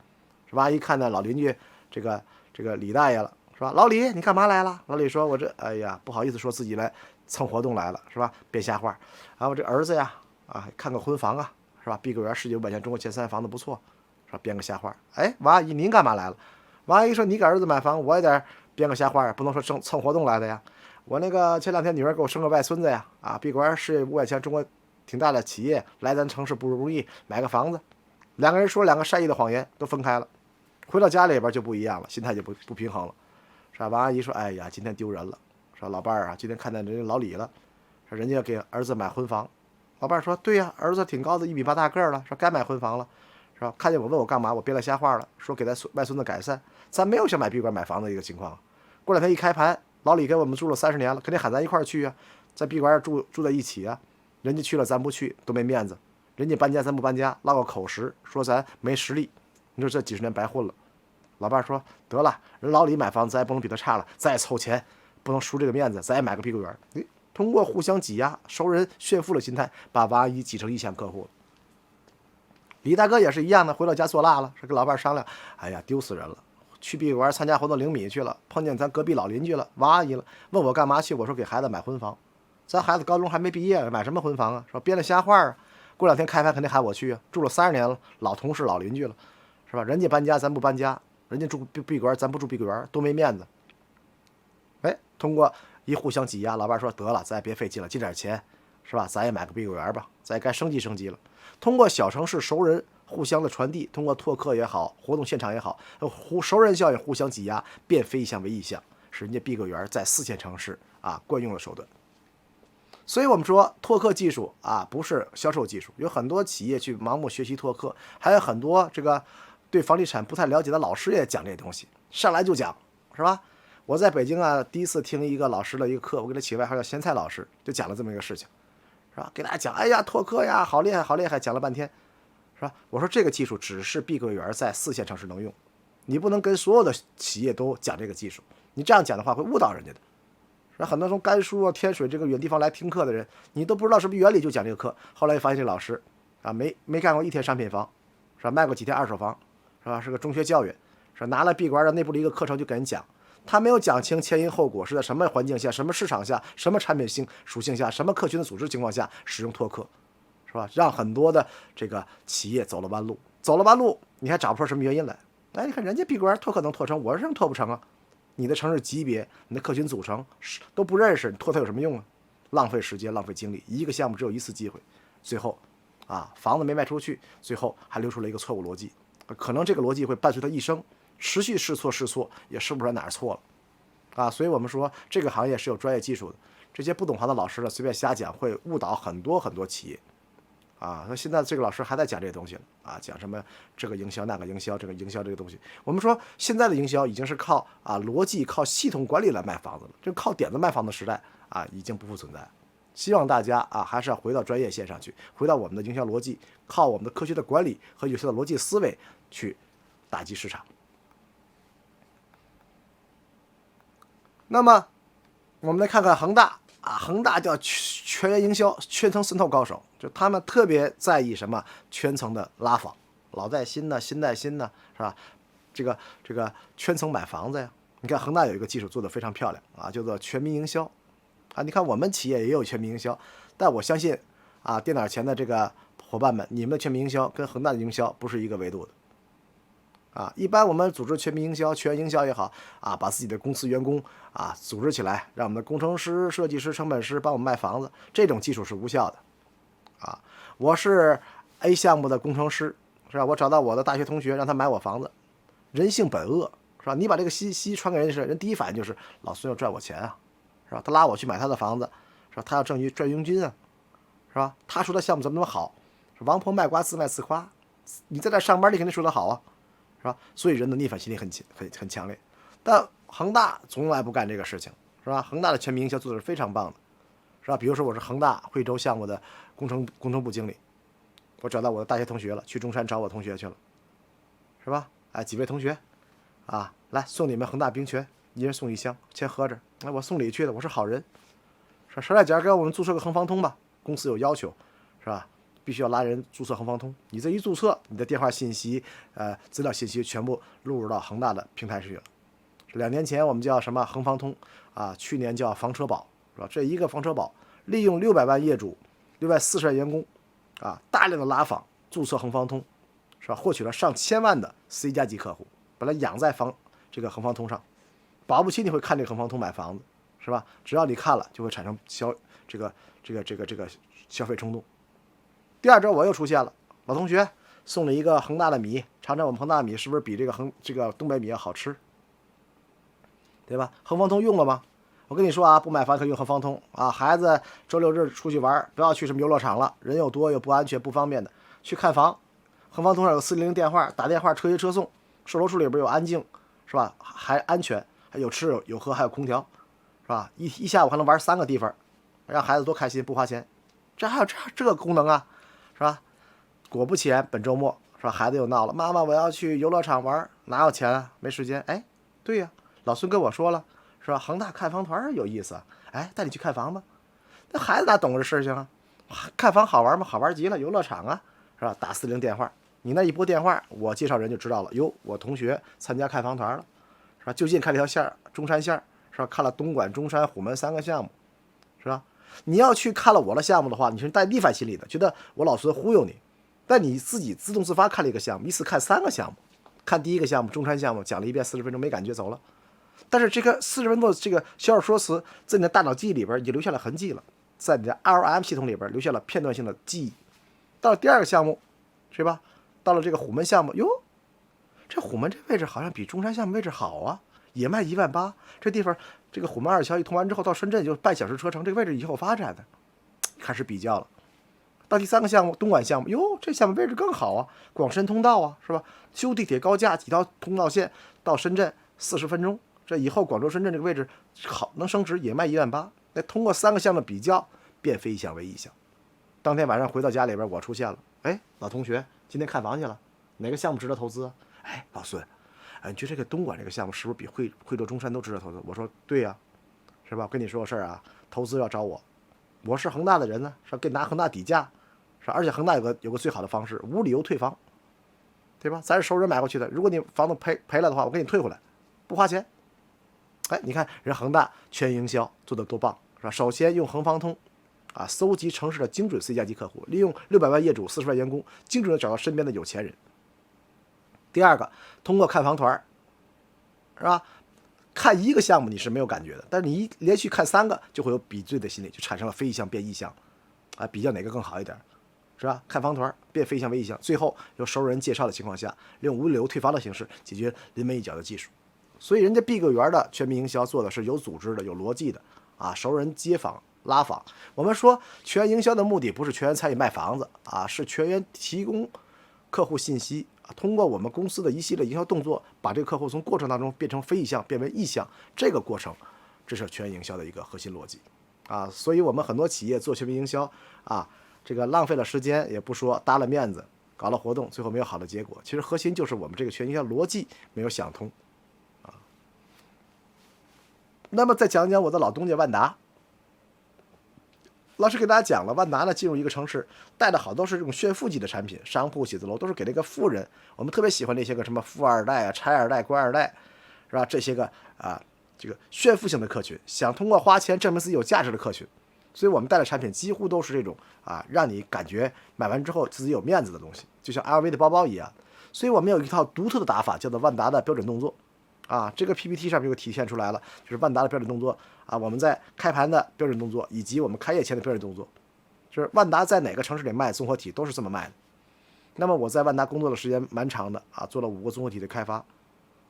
是吧？一看到老邻居这个李大爷了。是吧？老李，你干嘛来了？老李说：“我这，哎呀，不好意思，说自己来蹭活动来了，是吧？编瞎话。然后我这儿子呀，啊，看个婚房啊，是吧？碧桂园世界500强，中国前3，房子不错，是吧？编个瞎话。哎，王阿姨，您干嘛来了？王阿姨说：你给儿子买房，我也得编个瞎话，不能说蹭活动来的呀。我那个前2天女儿给我生个外孙子呀，啊，碧桂园世界500强，中国挺大的企业，来咱城市不容易，买个房子。2个人说2个善意的谎言，都分开了。回到家里边就不一样了，心态就不平衡了。”是吧？王阿姨说：“哎呀，今天丢人了。说老伴儿啊，今天看见人家老李了，说人家要给儿子买婚房。老伴儿说：对呀，儿子挺高的，1米8大个了，说该买婚房了，是吧？看见我问我干嘛，我编了瞎话了，说给他外孙子改善，咱没有想买碧桂园买房的一个情况。过2天一开盘，老李跟我们住了30年了，肯定喊咱一块儿去啊，在碧桂园住在一起啊。人家去了，咱不去，都没面子。人家搬家，咱不搬家，落个口实，说咱没实力。你说这几10年白混了。”老伴说：“得了，人老李买房，咱也不能比他差了，咱也凑钱，不能输这个面子，咱也买个碧桂园。”通过互相挤压，熟人炫富的心态，把王阿姨挤成意向客户了。李大哥也是一样的，回到家做辣了，是跟老伴商量：“哎呀，丢死人了！去碧桂园参加活动领米去了，碰见咱隔壁老邻居了，王阿姨了，问我干嘛去？我说给孩子买婚房。咱孩子高中还没毕业，买什么婚房啊？说编了瞎话啊！过2天开盘肯定喊我去啊！住了30年了，老同事老邻居了，是吧？人家搬家，咱不搬家。”人家住碧桂园，咱不住碧桂园，多没面子。哎，通过一互相挤压，老板说得了，咱也别费劲了，进点钱，是吧？咱也买个碧桂园吧，咱也该升级升级了。通过小城市熟人互相的传递，通过拓客也好，活动现场也好，熟人效应互相挤压，变非意向为意向，是人家碧桂园在4线城市惯用的手段。所以我们说拓客技术不是销售技术，有很多企业去盲目学习拓客，还有很多这个对房地产不太了解的老师也讲这些东西，上来就讲，是吧？我在北京第一次听一个老师的一个课，我给他起外号叫咸菜老师，就讲了这么一个事情，是吧？给大家讲，哎呀，拓客呀，好厉害，好厉害，讲了半天，是吧？我说这个技术只是碧桂园在4线城市能用，你不能跟所有的企业都讲这个技术，你这样讲的话会误导人家的。很多从甘肃天水这个远地方来听课的人，你都不知道什么原理就讲这个课，后来发现这老师没干过1天商品房，是吧？卖过几天二手房，是吧？是个中学教员，是吧？拿了碧桂园的内部的一个课程就给人讲，他没有讲清前因后果，是在什么环境下、什么市场下、什么产品属性下、什么客群的组织情况下使用拓客，是吧？让很多的这个企业走了弯路，你还找不出什么原因来。哎，你看人家碧桂园拓客能拓成，我为什么拓不成啊？你的城市级别、你的客群组成都不认识，你拓它有什么用啊？浪费时间，浪费精力，一个项目只有1次机会，最后房子没卖出去，最后还留出了一个错误逻辑，可能这个逻辑会伴随他一生，持续试错，也试不出来哪儿错了所以我们说这个行业是有专业技术的，这些不懂行的老师呢随便瞎讲，会误导很多企业那现在这个老师还在讲这些东西了讲什么这个营销那个营销，这个营销这个东西。我们说现在的营销已经是靠逻辑、靠系统管理来卖房子了，这靠点子卖房子时代已经不复存在。希望大家还是要回到专业线上去，回到我们的营销逻辑，靠我们的科学的管理和有效的逻辑思维去打击市场。那么我们来看看恒大恒大叫全员营销，圈层渗透高手，就他们特别在意什么圈层的拉访，老带新呢，新带新呢，是吧？这个圈层买房子呀，你看恒大有一个技术做得非常漂亮叫做全民营销你看我们企业也有全民营销，但我相信电脑前的这个伙伴们，你们的全民营销跟恒大的营销不是一个维度的。一般我们组织全民营销、全员营销也好把自己的公司员工组织起来，让我们的工程师、设计师、成本师帮我们卖房子，这种技术是无效的我是 A 项目的工程师，是吧？我找到我的大学同学，让他买我房子，人性本恶，是吧？你把这个信息传给人时，人第一反应就是老孙要赚我钱是吧？他拉我去买他的房子，是吧？他要赚佣金是吧？他说的项目怎么那么好？王婆卖瓜自卖自夸，你在这上班，你肯定说的好是吧？所以人的逆反心理很强烈，但恒大从来不干这个事情，是吧？恒大的全民营销做的是非常棒的，是吧？比如说我是恒大惠州项目的工程部经理，我找到我的大学同学了，去中山找我同学去了，是吧？几位同学来送你们恒大冰泉，一人送1箱，先喝着。我送礼去的，我是好人，说12点给我们注册个恒方通吧，公司有要求，是吧？必须要拉人注册恒方通，你这一注册，你的电话信息、资料信息全部录入到恒大的平台去了。2年前我们叫什么恒方通去年叫房车保，是吧？这一个房车保利用600万业主、640万员工大量的拉访注册恒方通，是吧？获取了上千万的 C 加级客户，把它养在这个恒方通上，保不齐你会看这个恒方通买房子，是吧？只要你看了，就会产生这个消费冲动。第2周我又出现了，老同学送了一个恒大的米，尝尝我们恒大的米是不是比这个东北米要好吃，对吧？恒方通用了吗？我跟你说不买房可以用恒方通孩子周6日出去玩，不要去什么游乐场了，人又多又不安全不方便的，去看房，恒方通上有410电话，打电话车接车送，售楼处里边有安静，是吧？还安全，还有吃有喝，还有空调，是吧？一下午还能玩3个地方，让孩子多开心，不花钱，这还有这个功能是吧？果不其然，本周末是吧？孩子又闹了，妈妈我要去游乐场玩，哪有钱没时间。对呀，老孙跟我说了，是吧？恒大看房团有意思带你去看房吧。那孩子哪懂这事情看房好玩吗？好玩极了，游乐场是吧？打410电话，你那一拨电话，我介绍人就知道了，哟，我同学参加看房团了，是吧？就近看这条线，中山线，是吧？看了东莞、中山、虎门3个项目，是吧？你要去看了我的项目的话，你是带逆反心理的，觉得我老孙忽悠你，但你自己自动自发看了一个项目，一次看3个项目，看第一个项目中山项目讲了一遍40分钟没感觉走了，但是这个40分钟的这个小说词在你的大脑记忆里边已经留下了痕迹了，在你的 LM 系统里边留下了片段性的记忆。到了第2个项目，是吧？到了这个虎门项目，哟，这虎门这位置好像比中山项目位置好啊，也卖18000，这地方这个虎门2桥一通完之后到深圳就半小时车程，这个位置以后发展的，开始比较了。到第3个项目东莞项目，哟，这项目位置更好啊，广深通道啊，是吧？修地铁高架几条通道线到深圳40分钟，这以后广州深圳这个位置好能升值，也卖18000。那通过3个项的比较，变非一项为一项。当天晚上回到家里边，我出现了，哎，老同学，今天看房去了，哪个项目值得投资啊？哎，老孙，你觉得这个东莞这个项目是不是比惠州中山都值得投资？我说对呀，是吧？我跟你说个事儿啊，投资要找我，我是恒大的人呢，是吧？给拿恒大底价，是吧？而且恒大有个最好的方式，无理由退房，对吧？咱是熟人买过去的，如果你房子赔了的话，我给你退回来，不花钱。哎，你看人恒大全营销做得多棒，是吧？首先用恒方通搜集城市的精准 C 加级客户，利用600万业主40万员工，精准的找到身边的有钱人。第2个，通过看房团，是吧？看1个项目你是没有感觉的，但是你连续看3个，就会有比对的心理，就产生了非一项变一项，比较哪个更好一点，是吧？看房团变非一项为一项，最后有熟人介绍的情况下，利用无理由退房的形式解决临门一脚的技术。所以人家碧桂园的全民营销做的是有组织的、有逻辑的熟人接访拉访。我们说全员营销的目的不是全员参与卖房子是全员提供客户信息，通过我们公司的一系列营销动作，把这个客户从过程当中变成非意向，变为意向。这个过程，这是全员营销的一个核心逻辑所以我们很多企业做全民营销这个浪费了时间也不说，搭了面子，搞了活动，最后没有好的结果。其实核心就是我们这个全营销逻辑没有想通那么再讲讲我的老东家万达。老师给大家讲了，万达呢进入一个城市，带的好多是这种炫富级的产品，商铺、写字楼都是给那个富人。我们特别喜欢那些个什么富2代拆2代、官2代，是吧？这些个这个炫富型的客群，想通过花钱证明自己有价值的客群。所以我们带的产品几乎都是这种让你感觉买完之后自己有面子的东西，就像 LV 的包包一样。所以我们有一套独特的打法，叫做万达的标准动作。这个 PPT 上面就体现出来了，就是万达的标准动作我们在开盘的标准动作，以及我们开业前的标准动作，就是万达在哪个城市里卖综合体都是这么卖的。那么我在万达工作的时间蛮长的做了5个综合体的开发，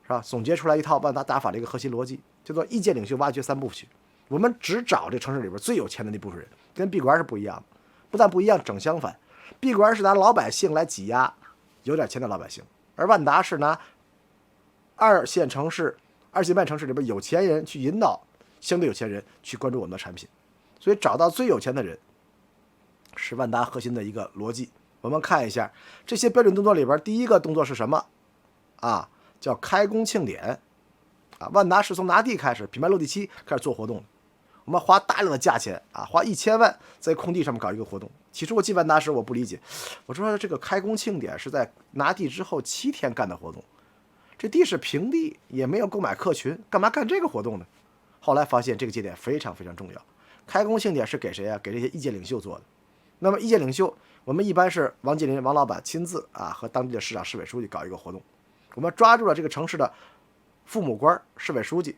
是吧？总结出来一套万达打法的一个核心逻辑，叫做意见领袖挖掘3部曲。我们只找这城市里边最有钱的那部分人，跟碧桂园是不一样的，不但不一样，整相反。碧桂园是拿老百姓来挤压有点钱的老百姓，而万达是拿2线城市、2线半城市里边有钱人去引导相对有钱人去关注我们的产品，所以找到最有钱的人是万达核心的一个逻辑。我们看一下这些标准动作里边，第1个动作是什么叫开工庆典万达是从拿地开始，品牌落地期开始做活动，我们花大量的价钱花1000万在空地上面搞一个活动。起初我进万达时我不理解，我说这个开工庆典是在拿地之后7天干的活动，这地是平地，也没有购买客群，干嘛干这个活动呢？后来发现这个节点非常非常重要。开工庆典是给谁给这些意见领袖做的。那么意见领袖，我们一般是王健林王老板亲自和当地的市长市委书记搞一个活动。我们抓住了这个城市的父母官市委书记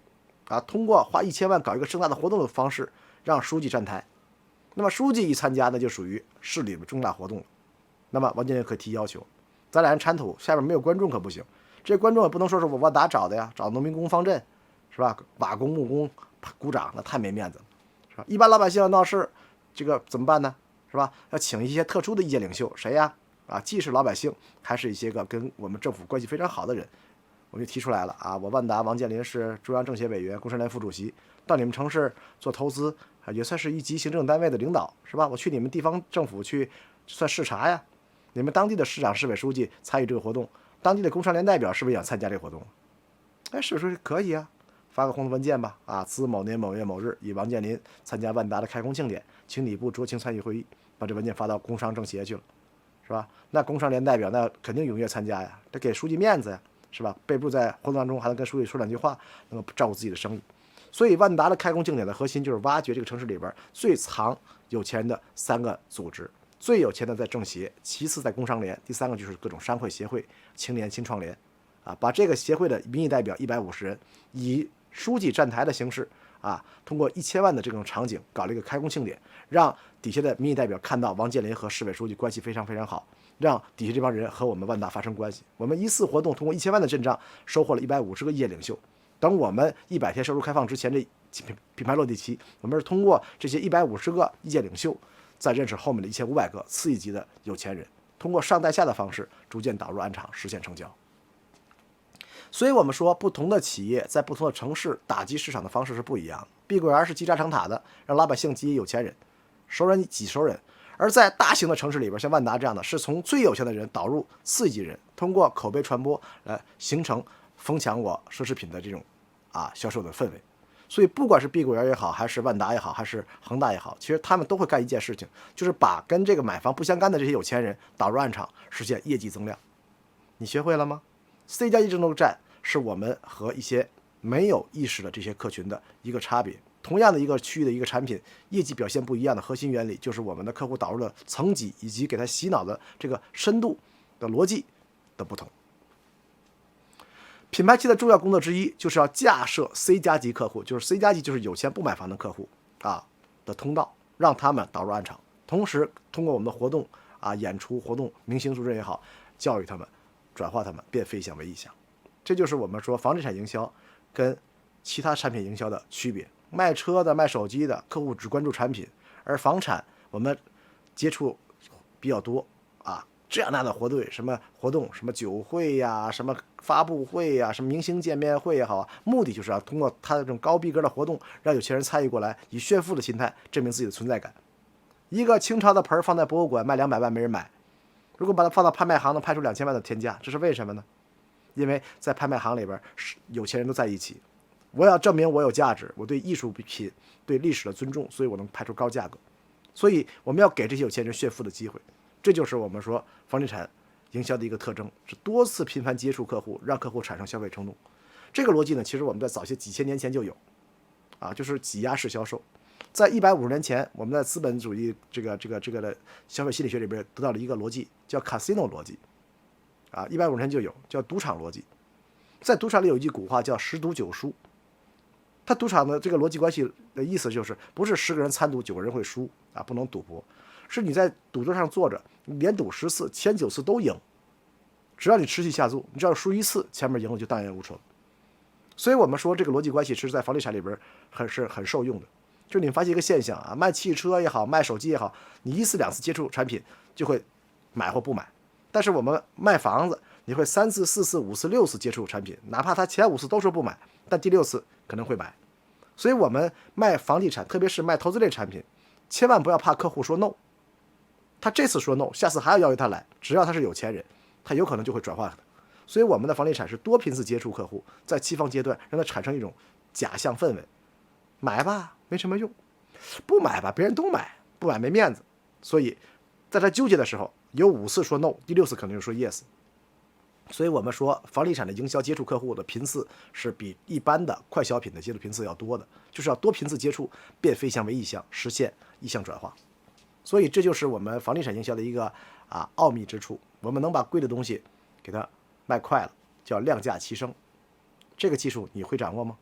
通过花1000万搞一个盛大的活动的方式，让书记站台。那么书记一参加，那就属于市里的重大活动了。那么王健林可以提要求，咱俩人掺土，下面没有观众可不行。这观众也不能说是我万达找的呀，找农民工方阵，是吧？瓦工木工鼓掌，那太没面子了，是吧？一般老百姓要闹事，这个怎么办呢？是吧？要请一些特殊的意见领袖，谁呀？既是老百姓，还是一些个跟我们政府关系非常好的人。我们就提出来了我万达王健林是中央政协委员、工商联副主席，到你们城市做投资也算是一级行政单位的领导，是吧？我去你们地方政府去算视察呀，你们当地的市长、市委书记参与这个活动。当地的工商联代表是不是想参加这个活动？是不是可以发个红文件吧自某年某月某日，以王健林参加万达的开工庆典，请你部酌情参与会议，把这文件发到工商政协去了，是吧？那工商联代表那肯定踊跃参加呀，得给书记面子呀，是吧？备不在活动当中还能跟书记说2句话，能够照顾自己的声誉。所以万达的开工庆典的核心就是挖掘这个城市里边最藏有钱的3个组织。最有钱的在政协，其次在工商联，第3个就是各种商会协会、青年新创联把这个协会的民意代表150人，以书记站台的形式啊，通过1000万的这种场景搞了一个开工庆典，让底下的民意代表看到王健林和市委书记关系非常非常好，让底下这帮人和我们万达发生关系。我们一次活动通过1000万的阵仗，收获了150个业领袖。等我们100天收入开放之前，这品牌落地期，我们是通过这些150个意见领袖，再认识后面的1500个次一级的有钱人，通过上带下的方式逐渐导入暗场，实现成交。所以我们说，不同的企业在不同的城市打击市场的方式是不一样的。碧桂园是积沙成塔的，让老百姓挤有钱人，熟人挤熟人；而在大型的城市里边，像万达这样的，是从最有钱的人导入次级人，通过口碑传播来形成疯抢我奢侈品的这种销售的氛围。所以不管是碧桂园也好，还是万达也好，还是恒大也好，其实他们都会干一件事情，就是把跟这个买房不相干的这些有钱人导入暗场，实现业绩增量。你学会了吗？ C+1 争夺战是我们和一些没有意识的这些客群的一个差别。同样的一个区域的一个产品，业绩表现不一样的核心原理，就是我们的客户导入的层级以及给他洗脑的这个深度的逻辑的不同。品牌期的重要工作之一，就是要架设 C+ 级客户，就是 C+ 级就是有钱不买房的客户的通道，让他们导入暗场，同时通过我们的活动演出活动，明星助阵也好，教育他们，转化他们，变非象为意象。这就是我们说房地产营销跟其他产品营销的区别。卖车的、卖手机的客户只关注产品，而房产我们接触比较多这样那的活动，什么活动，什么酒会呀，什么发布会呀，什么明星见面会也好，目的就是要通过他的这种高逼格的活动，让有钱人参与过来，以炫富的心态证明自己的存在感。一个清朝的盆放在博物馆卖200万没人买，如果把它放到拍卖行能拍出2000万的天价，这是为什么呢？因为在拍卖行里边，有钱人都在一起，我要证明我有价值，我对艺术品、对历史的尊重，所以我能拍出高价格。所以我们要给这些有钱人炫富的机会，这就是我们说房地产营销的一个特征，是多次频繁接触客户，让客户产生消费冲动。这个逻辑呢，其实我们在早些几千年前就有，就是挤压式销售。在150年前，我们在资本主义这个的消费心理学里边得到了一个逻辑，叫 casino 逻辑，150年就有，叫赌场逻辑。在赌场里有一句古话叫10赌9输，它赌场的这个逻辑关系的意思就是，不是10个人参赌9个人会输不能赌博，是你在赌桌上坐着，你连赌10次，前9次都赢，只要你持续下注，你只要输1次，前面赢了就荡然无存。所以我们说这个逻辑关系是在房地产里边很受用的。就是你发现一个现象卖汽车也好，卖手机也好，你1次2次接触产品就会买或不买，但是我们卖房子，你会3次4次5次6次接触产品，哪怕他前5次都说不买，但第6次可能会买。所以我们卖房地产，特别是卖投资类产品，千万不要怕客户说 no， 他这次说 no， 下次还要邀约他来，只要他是有钱人，他有可能就会转化他。所以我们的房地产是多频次接触客户，在期房阶段让他产生一种假象氛围，买吧没什么用，不买吧别人都买，不买没面子。所以在他纠结的时候，有5次说 no， 第6次可能就说 yes。 所以我们说房地产的营销接触客户的频次是比一般的快消品的接触频次要多的，就是要多频次接触，变非象为意象，实现意象转化。所以这就是我们房地产营销的一个奥秘之处，我们能把贵的东西给它卖快了，叫量价齐升。这个技术你会掌握吗？